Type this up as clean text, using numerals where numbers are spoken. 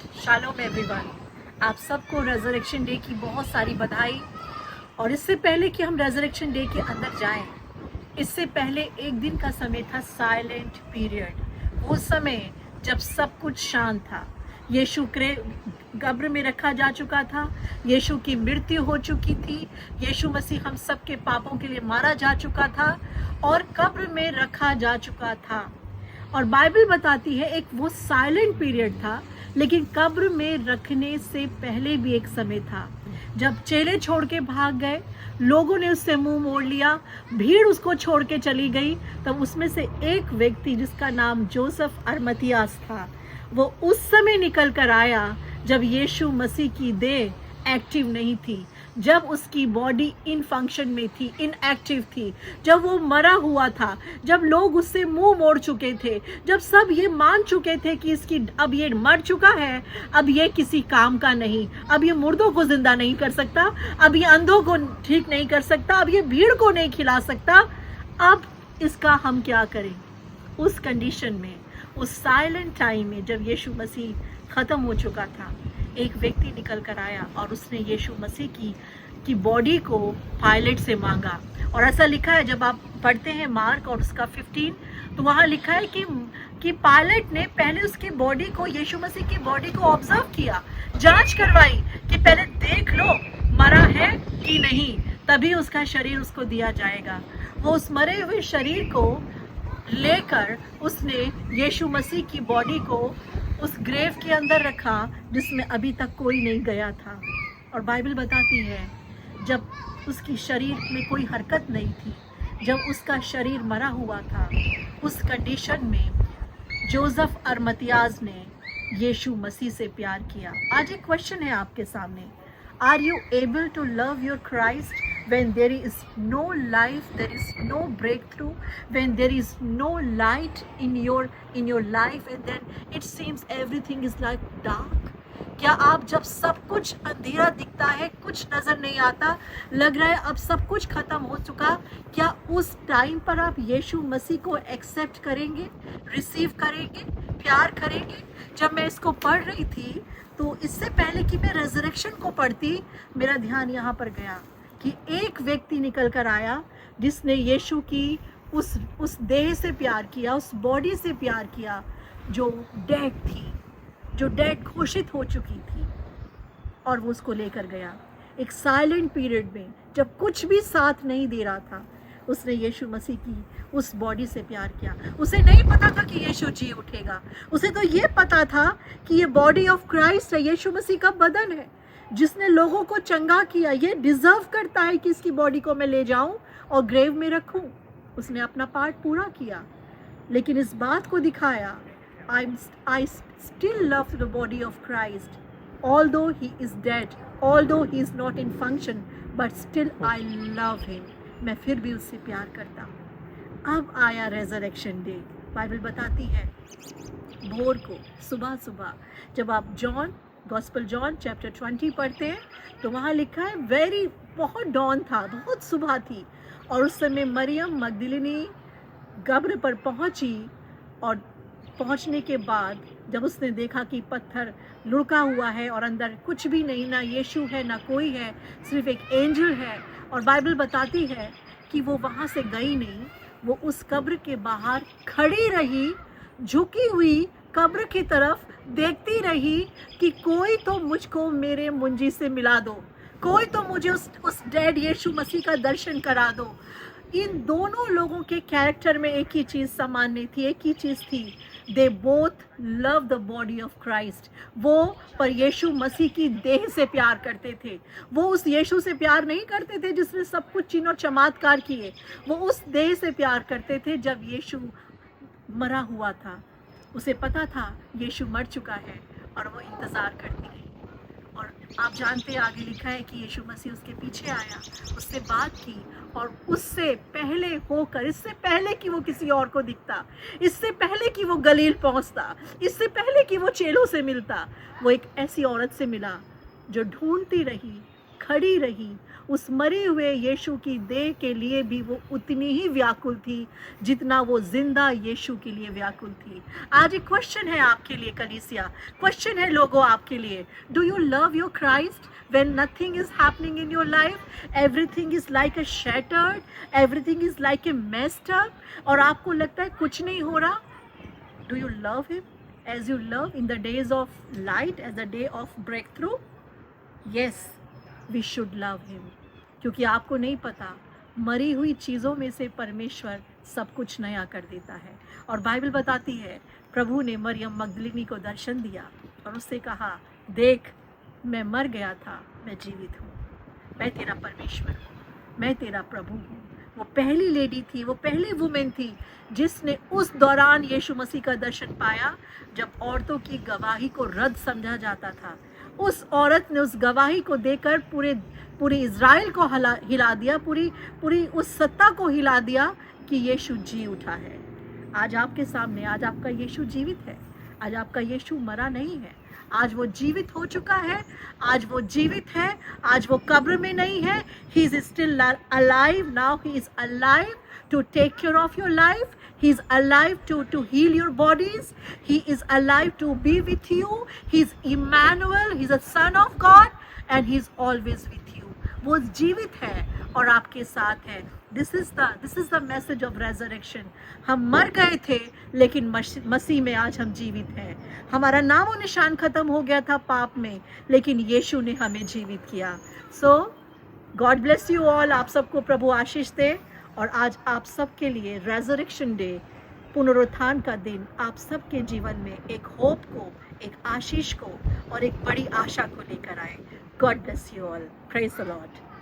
Shalom everyone. आप सबको resurrection day की बहुत सारी बधाई। और इससे पहले कि हम रेजरेक्शन डे के अंदर जाएं, इससे पहले एक दिन का समय था साइलेंट पीरियड। वो समय जब सब कुछ शांत था। यीशु कब्र में रखा जा चुका था। यीशु की मृत्यु हो चुकी थी। यीशु मसीह हम सब के पापों के लिए मारा जा चुका था और कब्र में रखा जा चुका था। और बाइबल बताती है एक वो साइलेंट पीरियड था, लेकिन कब्र में रखने से पहले भी एक समय था जब चेले छोड़ के भाग गए, लोगों ने उससे मुंह मोड़ लिया, भीड़ उसको छोड़ के चली गई। तब उसमें से एक व्यक्ति जिसका नाम जोसेफ अरमतियास था, वो उस समय निकल कर आया जब यीशु मसीह की देह एक्टिव नहीं थी, जब उसकी बॉडी इन फंक्शन में थी, इनएक्टिव थी, जब वो मरा हुआ था, जब लोग उससे मुंह मोड़ चुके थे, जब सब ये मान चुके थे कि इसकी अब ये मर चुका है, अब ये किसी काम का नहीं, अब ये मुर्दों को जिंदा नहीं कर सकता, अब ये अंधों को ठीक नहीं कर सकता, अब ये भीड़ को नहीं खिला सकता, अब इसका हम क्या करें। उस कंडीशन में, उस साइलेंट टाइम में जब यीशु मसीह खत्म हो चुका था, एक व्यक्ति निकल कर आया और उसने यीशु मसीह की बॉडी को पायलट से मांगा। और ऐसा लिखा है, जब आप पढ़ते हैं मार्क और उसका 15, तो वहाँ लिखा है कि पायलट ने पहले उसकी बॉडी को, यीशु मसीह की बॉडी को ऑब्जर्व किया, जांच करवाई कि पहले देख लो मरा है कि नहीं, तभी उसका शरीर उसको दिया जाएगा। वो उस मरे हुए शरीर को लेकर उसने यीशु मसीह की बॉडी को उस ग्रेव के अंदर रखा जिसमें अभी तक कोई नहीं गया था। और बाइबल बताती है जब उसकी शरीर में कोई हरकत नहीं थी, जब उसका शरीर मरा हुआ था, उस कंडीशन में जोसेफ अरमतियास ने यीशु मसीह से प्यार किया। आज एक क्वेश्चन है आपके सामने, are you able to love your Christ when there is no life, there is no breakthrough, when there is no light in your life, and then it seems everything is like dark? क्या आप जब सब कुछ अंधेरा दिखता है, कुछ नजर नहीं आता, लग रहा है अब सब कुछ खत्म हो चुका, क्या उस टाइम पर आप यीशु मसीह को एक्सेप्ट करेंगे, रिसीव करेंगे, प्यार करेंगे? जब मैं इसको पढ़ रही थी तो इससे पहले कि मैं रेजरेक्शन को पढ़ती, मेरा ध्यान यहाँ पर गया कि एक व्यक्ति निकल कर आया जिसने यीशु की उस देह से प्यार किया, उस बॉडी से प्यार किया जो डेड थी, जो डेड घोषित हो चुकी थी, और वो उसको लेकर गया। एक साइलेंट पीरियड में जब कुछ भी साथ नहीं दे रहा था, उसने यीशु मसीह की उस बॉडी से प्यार किया। उसे नहीं पता था कि यीशु जी उठेगा, उसे तो ये पता था कि ये बॉडी ऑफ क्राइस्ट है, यीशु मसीह का बदन है जिसने लोगों को चंगा किया, ये डिजर्व करता है कि इसकी बॉडी को मैं ले जाऊं और ग्रेव में रखूं। उसने अपना पार्ट पूरा किया, लेकिन इस बात को दिखाया, I still love the body of Christ, although he is dead, although he is not in function, but still I love him. मैं फिर भी उससे प्यार करता हूँ। अब आया रेजरेक्शन डे। बाइबल बताती है भोर को, सुबह सुबह, जब आप गॉस्पेल जॉन चैप्टर 20 पढ़ते हैं तो वहाँ लिखा है बहुत डॉन था, बहुत सुबह थी, और उस समय मरियम मगदलिनी कब्र पर पहुँची, और पहुँचने के बाद जब उसने देखा कि पत्थर लुढ़का हुआ है और अंदर कुछ भी नहीं, ना यीशु है ना कोई है, सिर्फ एक एंजल है, और बाइबल बताती है कि वो वहाँ से गई नहीं, वो उस कब्र के बाहर खड़ी रही, झुकी हुई कब्र की तरफ देखती रही कि कोई तो मुझको मेरे मुंजी से मिला दो, कोई तो मुझे उस डेड यीशु मसीह का दर्शन करा दो। इन दोनों लोगों के कैरेक्टर में एक ही चीज़ सामान्य थी, एक ही चीज़ थी, they both love the body of Christ. वो पर यीशु मसीह की देह से प्यार करते थे। वो उस यीशु से प्यार नहीं करते थे जिसने सब कुछ चिन्ह और चमत्कार किए, वो उस देह से प्यार करते थे जब यीशु मरा हुआ था। उसे पता था यीशु मर चुका है और वो इंतज़ार करती है। और आप जानते हैं आगे लिखा है कि यीशु मसीह उसके पीछे आया, उससे बात की, और उससे पहले होकर, इससे पहले कि वो किसी और को दिखता, इससे पहले कि वो गलील पहुंचता, इससे पहले कि वो चेलों से मिलता, वो एक ऐसी औरत से मिला जो ढूंढती रही, खड़ी रही, उस मरे हुए यीशु की देह के लिए भी वो उतनी ही व्याकुल थी जितना वो जिंदा यीशु के लिए व्याकुल थी। आज एक क्वेश्चन है आपके लिए कलीसिया, क्वेश्चन है लोगों आपके लिए, do you love your Christ when nothing is happening in your life, everything is like a shattered, everything is like a messed up, और आपको लगता है कुछ नहीं हो रहा? Do you love him as you love in the days of light, as the day of breakthrough? Yes, we should love him, क्योंकि आपको नहीं पता मरी हुई चीज़ों में से परमेश्वर सब कुछ नया कर देता है। और बाइबल बताती है प्रभु ने मरियम मगदलिनी को दर्शन दिया और उससे कहा, देख मैं मर गया था, मैं जीवित हूँ, मैं तेरा परमेश्वर हूँ, मैं तेरा प्रभु हूँ। वो पहली लेडी थी, वो पहली वुमेन थी जिसने उस दौरान यीशु मसीह का दर्शन पाया जब औरतों की गवाही को रद्द समझा जाता था। उस औरत ने उस गवाही को देकर पूरे इज़राइल को हिला दिया, पूरी उस सत्ता को हिला दिया कि यीशु जी उठा है। आज आपके सामने, आज आपका यीशु जीवित है, आज आपका यीशु मरा नहीं है, आज वो जीवित हो चुका है, आज वो जीवित है, आज वो कब्र में नहीं है। He is still alive now, he is alive to take care of your life, he is alive to heal your bodies, he is alive to be with you, he is Emmanuel, he is a son of God and he is always with you। वो जीवित है और आपके साथ है। This is the message of resurrection. हम मर गए थे लेकिन मसीह में आज हम जीवित हैं। हमारा नाम और निशान खत्म हो गया था पाप में, लेकिन यीशु ने हमें जीवित किया। सो गॉड ब्लेस यू ऑल। आप सबको प्रभु आशीष दे। और आज आप सबके लिए रेजरेक्शन डे, पुनरुत्थान का दिन, आप सबके जीवन में एक होप को, एक आशीष को और एक बड़ी आशा को लेकर आए। God bless you all. Praise the Lord.